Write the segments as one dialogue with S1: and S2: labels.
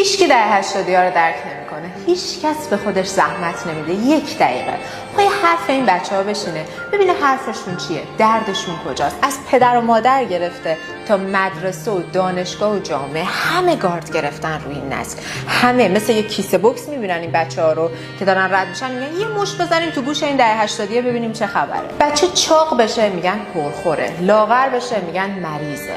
S1: هیچکی دهه 80 ها رو درک نمیکنه. هیچ کس به خودش زحمت نمیده 1 دقیقه پای حرف این بچه‌ها بشینه ببینه حرفشون چیه، دردشون کجاست. از پدر و مادر گرفته تا مدرسه و دانشگاه و جامعه همه گارد گرفتن روی این نسل. همه مثل یه کیسه بوکس میبینن این بچه‌ها رو که دارن رد میشن، میگن یه مشت بزنیم تو گوش این دهه 80 ببینیم چه خبره. بچه چاق بشه میگن پرخوره، لاغر بشه میگن مریضه.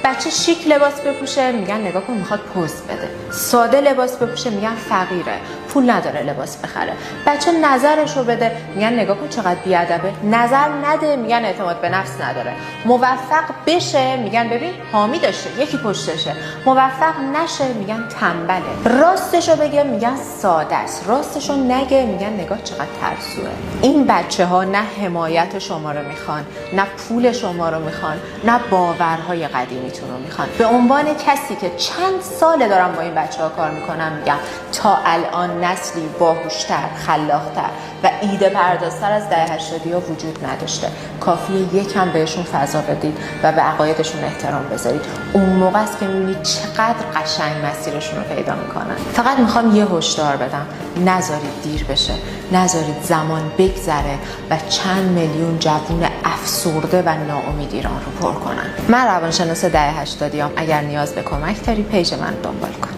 S1: بچه شیک لباس بپوشه میگن نگاه کن میخواد پوز بده. ساده لباس بپوشه میگن فقیره، پول نداره لباس بخره. بچه نظرشو بده میگن نگاه کن چقدر بیادبه. نظر نده میگن اعتماد به نفس نداره. موفق بشه میگن ببین حامی داشته یکی پشتشه. موفق نشه میگن تنبله. راستشو بگه میگن ساده است. راستشو نگه میگن نگاه چقدر ترسوه. این بچه‌ها نه حمایت شما رو میخوان، نه پول شما رو میخوان، نه باورهای قدیمیتون رو میخوان. به عنوان کسی که چند ساله دارم با این بچه‌ها کار میکنم میگم تا الان نسلی باهوشتر، خلاقتر و ایده پردازتر از دهه 80 وجود نداشته. کافیه یکم بهشون فضا بدید و به عقایدشون احترام بذارید. اون موقع است که میبینید چقدر قشنگ مسیرشون رو پیدا میکنن. فقط میخوام یه هشدار بدم، نذارید دیر بشه، نذارید زمان بگذره و چند میلیون جوون افسرده و ناامید ایران رو پر کنن. من روانشناس دهه 80 اگر نیاز به کمک داری پیج من دنبال کن.